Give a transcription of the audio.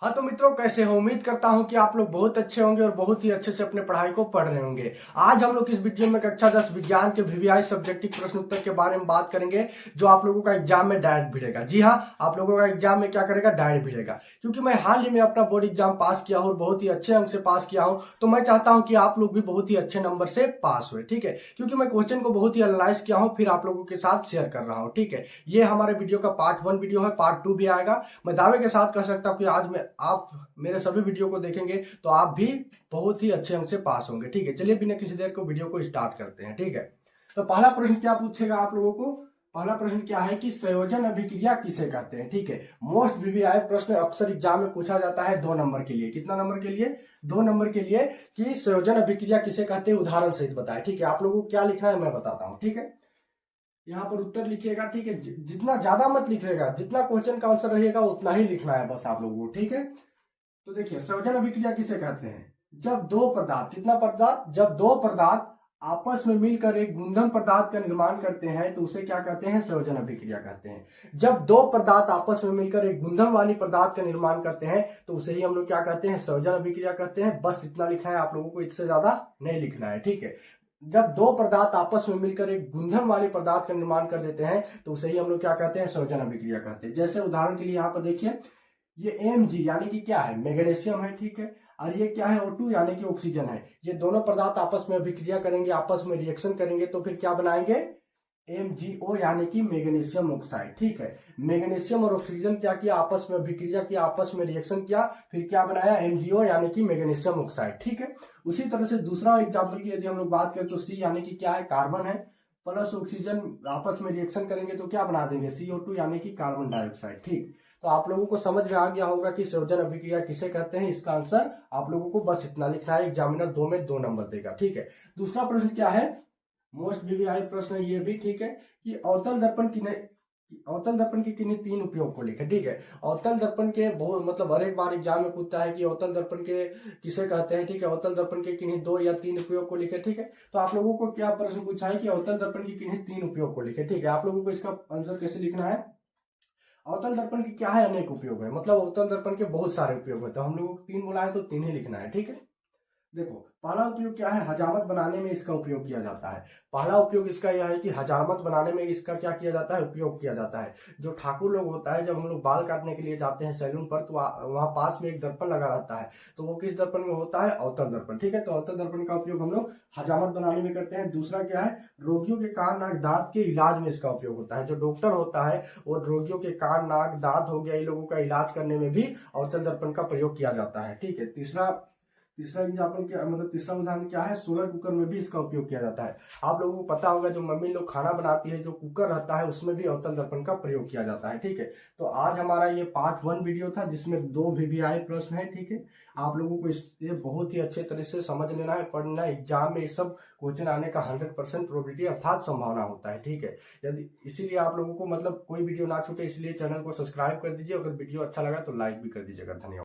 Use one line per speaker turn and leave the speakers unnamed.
हाँ तो मित्रों, कैसे हो? उम्मीद करता हूँ कि आप लोग बहुत अच्छे होंगे और बहुत ही अच्छे से अपने पढ़ाई को पढ़ रहे होंगे। आज हम लोग इस वीडियो में कक्षा 10 विज्ञान के वीवीआई सब्जेक्टिव प्रश्न उत्तर के बारे में बात करेंगे, जो आप लोगों का एग्जाम में डायरेक्ट भिड़ेगा। जी हाँ, आप लोगों का एग्जाम में क्या करेगा? डायरेक्ट भिड़ेगा। क्योंकि मैं हाल ही में अपना बोर्ड एग्जाम पास किया हूँ और बहुत ही अच्छे अंक से पास किया हूँ, तो मैं चाहता हूँ कि आप लोग भी बहुत ही अच्छे नंबर से पास हुए। ठीक है, क्योंकि मैं क्वेश्चन को बहुत ही एनालाइज किया हूँ, फिर आप लोगों के साथ शेयर कर रहा हूँ। ठीक है, ये हमारे वीडियो का पार्ट 1 वीडियो है, पार्ट 2 भी आएगा। मैं दावे के साथ कह सकता हूँ कि आज में आप मेरे सभी वीडियो को देखेंगे तो आप भी बहुत ही अच्छे अंक से पास होंगे। ठीक है, चलिए बिना किसी देर को वीडियो को स्टार्ट करते हैं। ठीक है, तो पहला प्रश्न क्या पूछेगा आप लोगों को? पहला प्रश्न क्या है कि संयोजन अभिक्रिया किसे कहते हैं? ठीक है, मोस्ट वीवीआई प्रश्न अक्सर एग्जाम में पूछा जाता है 2 नंबर के लिए। कितना नंबर के लिए? 2 नंबर के लिए, कि संयोजन अभिक्रिया किसे कहते हैं, उदाहरण सहित बताए। ठीक है, आप लोगों को क्या लिखना है मैं बताता हूँ। ठीक है, यहाँ पर उत्तर लिखिएगा। ठीक है, जितना ज्यादा मत लिखिएगा, जितना क्वेश्चन का आंसर रहेगा उतना ही लिखना है बस आप लोगों को। ठीक है, तो देखिए संयोजन अभिक्रिया किसे कहते हैं? जब दो पदार्थ, कितना पदार्थ? जब दो पदार्थ आपस में मिलकर एक गुंधम पदार्थ का निर्माण करते हैं तो उसे क्या कहते हैं? संयोजन अभिक्रिया कहते हैं। जब दो पदार्थ आपस में मिलकर एक गुंधम वाली पदार्थ का निर्माण करते हैं तो उसे ही हम लोग क्या कहते हैं? संयोजन अभिक्रिया कहते हैं। बस इतना लिखना है आप लोगों को, इससे ज्यादा नहीं लिखना है। ठीक है, जब दो पदार्थ आपस में मिलकर एक गुंधम वाले पदार्थ का निर्माण कर देते हैं तो उसे ही हम लोग क्या कहते हैं? संयोजन अभिक्रिया कहते हैं। जैसे उदाहरण के लिए यहाँ पर देखिए, ये Mg यानी कि क्या है? मैग्नीशियम है। ठीक है, और ये क्या है? O2 यानी कि ऑक्सीजन है। ये दोनों पदार्थ आपस में अभिक्रिया करेंगे, आपस में रिएक्शन करेंगे तो फिर क्या बनाएंगे? MgO यानी कि मैग्नीशियम ऑक्साइड। ठीक है, मैग्नीशियम और ऑक्सीजन क्या किया? आपस में अभिक्रिया किया, आपस में रिएक्शन किया, फिर क्या बनाया? MgO यानी कि मैग्नीशियम ऑक्साइड। ठीक है, उसी तरह से दूसरा एग्जाम्पल की यदि हम लोग बात करें तो C यानी कि क्या है? कार्बन है, प्लस ऑक्सीजन आपस में रिएक्शन करेंगे तो क्या बना देंगे? CO2 यानी कि कार्बन डाइऑक्साइड। ठीक, तो आप लोगों को समझ में आ गया होगा कि संयोजन अभिक्रिया किसे कहते हैं। इसका आंसर आप लोगों को बस इतना लिखना है, एग्जामिनर 2 में 2 नंबर देगा। ठीक है, दूसरा प्रश्न क्या है? मोस्ट वीवीआई प्रश्न ये भी। ठीक है, कि अवतल दर्पण के किन्हीं 3 उपयोग को लिखे। ठीक है, अवतल दर्पण के बहुत मतलब हर एक बार एग्जाम में पूछता है कि अवतल दर्पण के किसे कहते हैं। ठीक है, अवतल दर्पण के किन्हीं 2 या 3 उपयोग को लिखे। ठीक है, तो आप लोगों को क्या प्रश्न पूछा है कि अवतल दर्पण के किन्हीं 3 उपयोग को लिखे। ठीक है, आप लोगों को इसका आंसर कैसे लिखना है? अवतल दर्पण के क्या है? अनेक उपयोग है, मतलब अवतल दर्पण के बहुत सारे उपयोग है, तो हम लोगों को 3 बोला है तो 3 ही लिखना है। ठीक है, देखो पहला उपयोग क्या है? हजामत बनाने में इसका उपयोग किया जाता है। पहला उपयोग इसका यह है कि हजामत बनाने में इसका क्या किया जाता है? उपयोग किया जाता है। जो ठाकुर लोग होता है, जब हम लोग बाल काटने के लिए जाते हैं सैलून पर तो वहां पास में एक दर्पण लगा रहता है, तो वो किस दर्पण में होता है? अवतल दर्पण। ठीक है, तो अवतल दर्पण का उपयोग हम लोग हजामत बनाने में करते हैं। दूसरा क्या है? रोगियों के कान नाक दांत के इलाज में इसका उपयोग होता है। जो डॉक्टर होता है वो रोगियों के कान नाक दांत हो गया, इन लोगों का इलाज करने में भी अवतल दर्पण का प्रयोग किया जाता है। ठीक है, तीसरा तीसरा एग्जाम्पल क्या मतलब तीसरा उदाहरण क्या है? सोलर कुकर में भी इसका उपयोग किया जाता है। आप लोगों को पता होगा जो मम्मी लोग खाना बनाती है, जो कुकर रहता है उसमें भी अवतल दर्पण का प्रयोग किया जाता है। ठीक है, तो आज हमारा ये पार्ट 1 वीडियो था जिसमें 2 वीवीआई प्रश्न है। ठीक है, आप लोगों को ये बहुत ही अच्छे तरह से समझ लेना है, पढ़ना है। एग्जाम में ये सब क्वेश्चन आने का 100% प्रोबेबिलिटी अर्थात संभावना होता है। ठीक है, यदि इसीलिए आप लोगों को मतलब कोई वीडियो ना छूटे, इसलिए चैनल को सब्सक्राइब कर दीजिए। अगर वीडियो अच्छा लगा तो लाइक भी कर दीजिएगा। धन्यवाद।